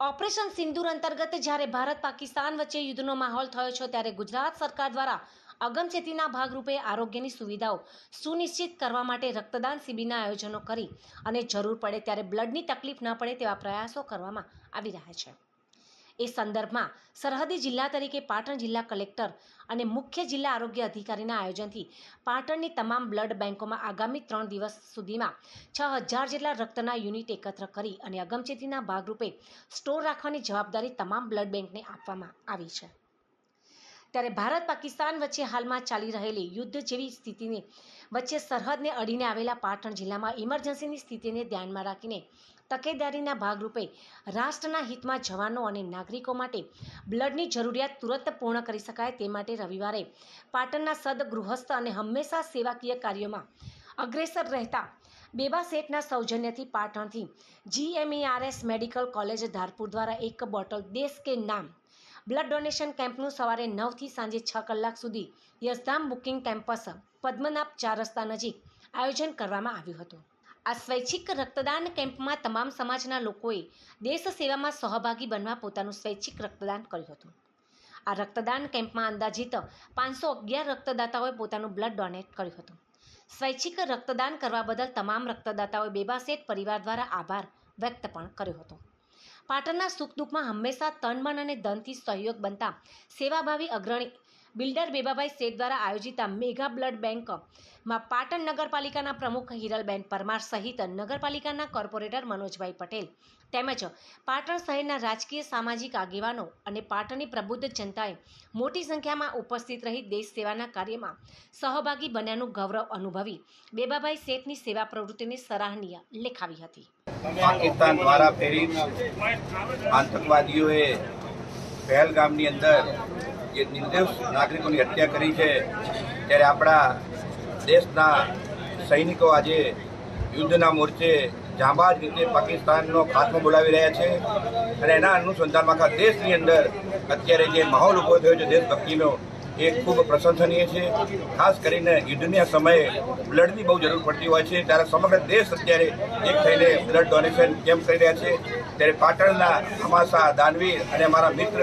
Operation સિંદૂર અંતર્ગત જ્યારે ભારત પાકિસ્તાન વચ્ચે યુદ્ધનો માહોલ થયો છે ત્યારે ગુજરાત સરકાર દ્વારા અગમચેતીના ભાગરૂપે આરોગ્યની સુવિધાઓ સુનિશ્ચિત કરવા માટે રક્તદાન શિબિરના આયોજનો કરી અને જરૂર પડે ત્યારે બ્લડની તકલીફ ન પડે તેવા પ્રયાસો કરવામાં આવી રહ્યા છે। એ સંદર્ભમાં સરહદી જિલ્લા તરીકે પાટણ જિલ્લા કલેક્ટર અને મુખ્ય જિલ્લા આરોગ્ય અધિકારીના આયોજનથી પાટણની તમામ બ્લડ બેંકોમાં આગામી 3 દિવસ સુધીમાં 6000 જેટલા રક્તના યુનિટ એકત્ર કરી અને અગમચેતીના ભાગરૂપે સ્ટોર રાખવાની જવાબદારી તમામ બ્લડ બેંકને આપવામાં આવી છે। ત્યારે ભારત પાકિસ્તાન વચ્ચે હાલમાં ચાલી રહેલી યુદ્ધ જેવી સ્થિતિને વચ્ચે સરહદને અડીને આવેલા પાટણ જિલ્લામાં ઇમરજન્સીની સ્થિતિને ધ્યાનમાં રાખીને તકેદારીના ભાગરૂપે રાષ્ટ્રના હિતમાં જવાનો અને નાગરિકો માટે બ્લડની જરૂરિયાત તુરંત પૂર્ણ કરી શકાય તે માટે રવિવારે પાટણના સદગૃહસ્થ અને હંમેશા સેવાકીય કાર્યોમાં અગ્રેસર રહેતા બેબા શેઠના સૌજન્યથી પાટણથી GMERS મેડિકલ કોલેજ ધારપુર દ્વારા 1 બોટલ દેશ કે નામ બ્લડ ડોનેશન કેમ્પનું સવારે 9 થી સાંજે 6 કલાક સુધી યશધામ બુકિંગ કેમ્પસ પદ્મનાભ 4 રસ્તા નજીક આયોજન કરવામાં આવ્યું હતું। આ સ્વૈચ્છિક રક્તદાન કેમ્પમાં તમામ સમાજના લોકોએ દેશ સેવામાં સહભાગી બનવા પોતાનું સ્વૈચ્છિક રક્તદાન કર્યું હતું। આ રક્તદાન કેમ્પમાં અંદાજિત 511 રક્તદાતાઓએ પોતાનું બ્લડ ડોનેટ કર્યું હતું। સ્વૈચ્છિક રક્તદાન કરવા બદલ તમામ રક્તદાતાઓએ બેબા શેઠ પરિવાર દ્વારા આભાર વ્યક્ત પણ કર્યો હતો। પાટણના સુખ દુઃખમાં હંમેશા તન મન અને ધનથી સહયોગ બનતા સેવાભાવી અગ્રણી બિલ્ડર બેબાભાઈ શેઠ દ્વારા આયોજિત આ મેગા બ્લડ બેંકમાં પાટણ નગરપાલિકાના પ્રમુખ હિરલબેન પરમાર સહિત નગરપાલિકાના કોર્પોરેટર મનોજભાઈ પટેલ તેમજ પાટણ શહેરના રાજકીય સામાજિક આગેવાનો અને પાટણની પ્રબુદ્ધ જનતાએ મોટી સંખ્યામાં ઉપસ્થિત રહી દેશ સેવાના કાર્યમાં સહભાગી બન્યાનું ગૌરવ અનુભવી બેબાભાઈ શેઠની સેવા પ્રવૃત્તિને સરાહનીય લેખાવી હતી। પાકિસ્તાન દ્વારા પ્રેરિત આતંકવાદીઓએ પહેલગામની અંદર જે નિર્દોષ નાગરિકોની હત્યા કરી છે ત્યારે આપણા દેશના સૈનિકો આજે યુદ્ધના મોરચે જાંબાજ રીતે પાકિસ્તાનનો ખાત્મો બોલાવી રહ્યા છે અને એના અનુસંધાનમાં આખા દેશની અંદર અત્યારે જે માહોલ ઊભો થયો છે દેશભક્તિનો એ ખૂબ પ્રશંસનીય છે। ખાસ કરીને યુદ્ધના સમયે બ્લડની બહુ જરૂર પડતી હોય છે ત્યારે સમગ્ર દેશ અત્યારે એક થઈને બ્લડ ડોનેશન કેમ્પ કરી રહ્યા છે। ત્યારે પાટણના હમાસા દાનવીર અને અમારા મિત્ર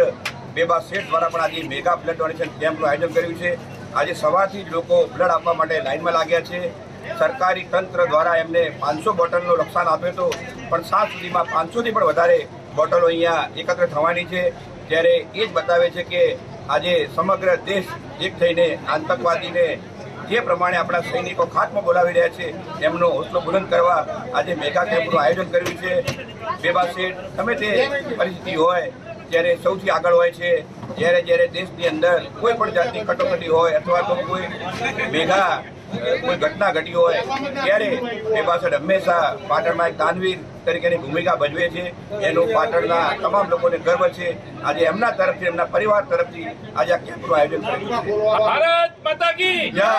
બેબા શેઠ દ્વારા પણ આજે મેગા બ્લડ ડોનેશન કેમ્પનું આયોજન કર્યું છે। આજે સવારથી જ લોકો બ્લડ આપવા માટે લાઇનમાં લાગ્યા છે। સરકારી તંત્ર દ્વારા એમને 500 બોટલનો લક્ષ્યાંક આપ્યો હતો પણ સાંજ સુધીમાં 500થી પણ વધારે બોટલો અહીંયા એકત્ર થવાની છે। ત્યારે એ જ બતાવે છે કે આજે સમગ્ર દેશ એક થઈને આતંકવાદીને જે પ્રમાણે આપણા સૈનિકો ખાત્મો બોલાવી રહ્યા છે એમનો હોસલો બુલંદ કરવા આજે મેગા કેમ્પનું આયોજન કર્યું છે। બેબા શેઠ ગમે તે પરિસ્થિતિ હોય ત્યારે સૌથી આગળ હોય છે। જ્યારે દેશની અંદર કોઈ પણ જાતની કટોકટી હોય અથવા તો કોઈ મેગા કોઈ ઘટના ઘટી હોય ત્યારે બેબા શેઠ હંમેશા પાટણમાં એક દાનવીર તરીકેની ભૂમિકા ભજવે છે। એનું પાટણના તમામ લોકોને ગર્વ છે। આજે એમના તરફથી એમના પરિવાર તરફથી આજે આ કેમ્પનું આયોજન કર્યું છે। ભારત માતા કી જય।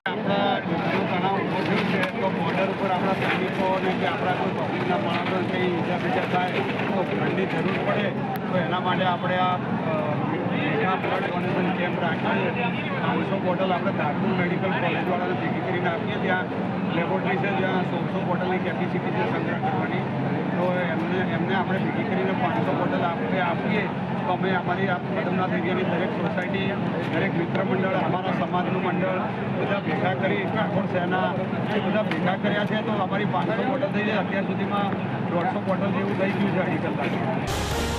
તો બોર્ડર ઉપર આપણા સૈનિકોને કે આપણા કોઈ પબ્લિકના માણસો કંઈ ઈજા બીજા થાય તો બ્લડની જરૂર પડે તો એના માટે આપણે આ મેગા બ્લડ ડોનેશન કેમ્પ રાખીએ છીએ। 500 બોટલ આપણે ધારપુર મેડિકલ કોલેજવાળાને ભેગી કરીને આપીએ। ત્યાં લેબોરેટરી છે જ્યાં 100 બોટલની કેપેસિટી છે સંગ્રહ કરવાની તો એમને આપણે ભેગી કરીને 500 બોટલ આપણે આપીએ તો અમે અમારી આ પદમનાથ એરિયાની દરેક સોસાયટી દરેક મિત્ર મંડળ અમારા સમાજનું મંડળ બધા ભેગા કરી ઠાકોર શહેરના એ બધા ભેગા કર્યા છે તો અમારી 500 બોટલ થઈ જાય। અત્યાર સુધીમાં 150 બોટલ જેવું થઈ ગયું છે 2.5 કલાક।